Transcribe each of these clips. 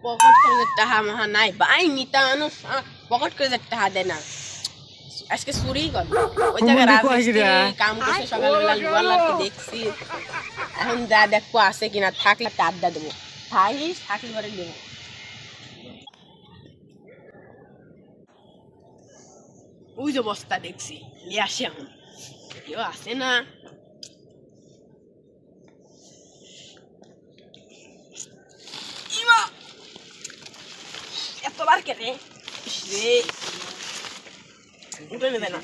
pocket করে যে টাকা মাহা নাই ভাই নিতা মানুষ পকেট করে যে টাকা দেয় না আজকে চুরি করবে ওই জায়গায় রাজমিস্ত্রি কাম করছে সকালবেলা লুয়ালাকে দেখছি এখন যা দেখবো আছে কিনা থাকলে আড্ডা দেবো থাকলে পরে দেবো ওই যে বস্তা দেখছি নিয়ে আসি এখন কেউ আসে না এতবার কেনে রে উঠে নেবে না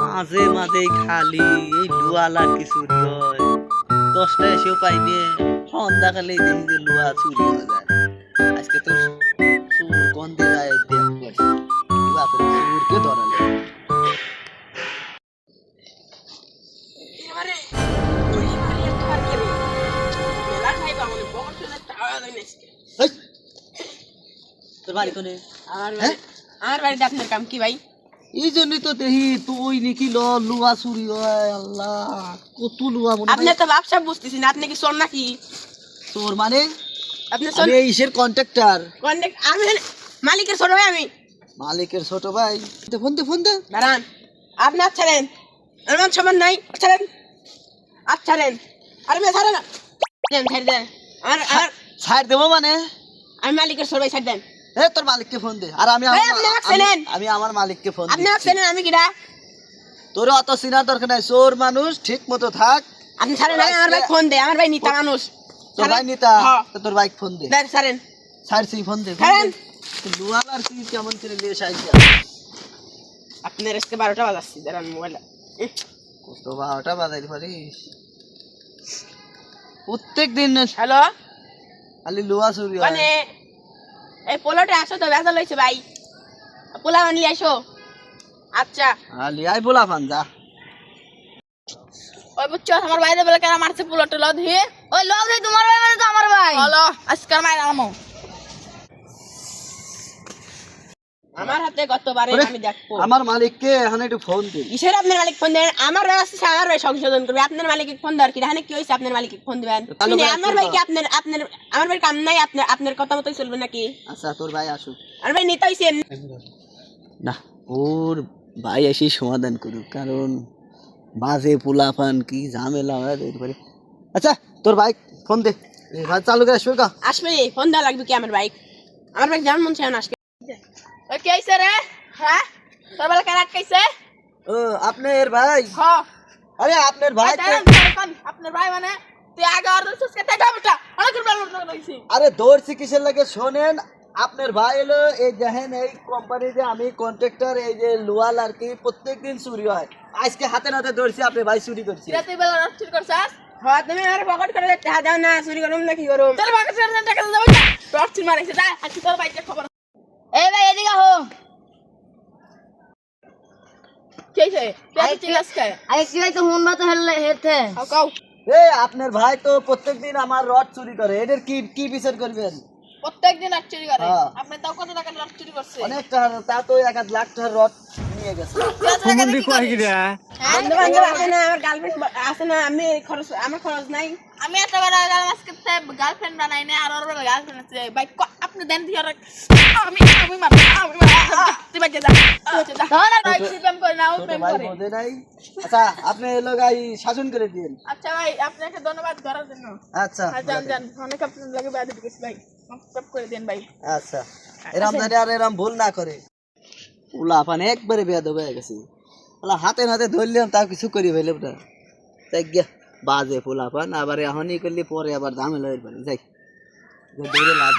মাঝে মাঝে খালি এই লুয়ালা কি চুরি হয় 10টা এসেও পাইনি সন্ধ্যাকালে দেখি যে লুয়া চুরি হয়ে যায় আজকে তো চোর গন্ধে যায় দেখবো চোরকে ধরালে তোর বাড়ি কোনে আমার বাড়িতে আপনার কাম কি ভাই এই জন্যই তো দেখি তুই নাকি লুয়া চুরি হয় আল্লাহ কত লুয়া আপনি তো ব্যবসা বুঝতেছি না আপনি কি চোর নাকি চোর মানে আপনি আমি ইসের কন্ট্রাক্টর আমি মালিকের ছোট ভাই আমি মালিকের ছোট ভাই ফোন দে দাঁড়ান আপনি আচ্ছারেন আমার সমান নাই আচ্ছারেন আরে মেয়ে ছাড়ে না ছাড় দেন আর ছাড় দেবো মানে আমি মালিকের ছোট ভাই ছাড় দেন তোর মালিককে ফোন দে আর আমি আমার মালিককে ফোন আপনি চেনেন আমি কিরা তোর অত চিনার দরকার নাই চোর মানুষ ঠিক মতো থাক আপনি ছাড়েন আমার ভাই ফোন দে আমার ভাই নিতা মানুষ তোর ভাই নিতা তোর ভাই ফোন দে ছাড়েন ছাড়ছি ফোন দে লুয়ালার কি কেমন করে লিয়ে সাইছে আপনার আজকে 12টা বাজাচ্ছি দাঁড়ান মোবাইল কত 12টা বাজাইতে পারিস প্রত্যেক দিন হ্যালো খালি লুয়া চুরি হয় মানে এই পোলাটা আসো তো বেজা লইছে ভাই পোলা আনলি আসো আচ্ছা লিয়াই পোলা ফান যা ওই বুঝছো আমার ভাই বলে কেন মারছে পোলাটা ল ধুয়ে ওই ল ধুয়ে তোমার ভাই মানে তো আমার ভাই হলো আজকাল মাই নামো আমার হাতে গতবারে আমি দেখবো আমার মালিককে এখন একটু ফোন দে কিসের আপনার মালিক ফোন দেন আমার রাস্তা আমার ভাই সংশোধন করবে আপনার মালিককে ফোন দেওয়ার কি এখানে কি হইছে আপনার মালিককে ফোন দিবেন আমার ভাই কি আপনার আমার ভাই কাম নাই আপনার কথা মতই চলবে নাকি আচ্ছা তোর ভাই আসুক আর ভাই নেতা হইছে না ওর ভাই এসে সমাধান করুক কারণ বাজে পোলাপান কি ঝামেলা হয় দেখতে পারি আচ্ছা তোর ভাই ফোন দে চালু করে আসবে কা আসবে ফোন দেওয়া লাগবে কি আমার ভাই যেমন মন চায় না আসবে ওই কি হইছে রে হ্যাঁ তোর বেলা কেন আটকাইছে ও আপনার ভাই হ্যাঁ আরে আপনার ভাই আপনার ভাই মানে তুই আগে অর্ডার করছিস কেটে যাবটা অনেক প্রবলেম হইছে আরে দৌড়ছি কিসের লাগে শোনেন আপনার ভাই এলো এই দেখেন এই কোম্পানি যে আমি কন্ট্রাক্টর এই যে লোয়াল আর কি প্রত্যেকদিন চুরি হয় আজকে হাতে নাতে দৌড়ছি আপনার ভাই চুরি করছে তুই বেলা চুরি করছাস হ্যাঁ তুমি আর পকেট করে টাকা দাও না চুরি করুম না কি করুম চল পকেট করে টাকা দাও টর্চ চুরি মারছে যা আজকে তোর ভাইকে খবর এই ভাই এদিকে হো কেছে তুই ঠিক আছে আরে কি ভাই তো হুন মত হেলতে কাও এই আপনার ভাই তো প্রত্যেকদিন আমার রড চুরি করে এদের কি বিচার করবেন প্রত্যেকদিন রড চুরি করে আপনি তাও কত টাকা রড চুরি করছে অনেক টাকা তা তো 1 লাখ টাকার রড নিয়ে গেছে তুমি কই কি রে বন্ধু বান্ধব আছে না আমার গার্লফ্রেন্ড আছে না আমার খরচ নাই আমি এত বড় আজকে গার্লফ্রেন্ড বানাই না আর ওর গার্লফ্রেন্ড আছে ভাই আপনি দেন দিয়ে আমি তুই বাজে যা না ভাই প্রেম করে না ও প্রেম করে বোঝে নাই আচ্ছা আপনি এই লোকাই শাসন করে দিন আচ্ছা ভাই আপনাকে ধন্যবাদ করার জন্য আচ্ছা জান অনেক আপনার লাগে বাদ দিয়েছি ভাই মাফ করে দেন ভাই আচ্ছা এরকম জানি আর এরকম ভুল না করে উলাপান একবারে বেয়াদব হয়ে গেছে হাতে নাতে ধরলাম তা কিছু করি ফেলে ওটা তাই গিয়া বাজে পোলাপান আবার এখনই করলে পরে আবার ঝামেলা হয়ে যাই লাভ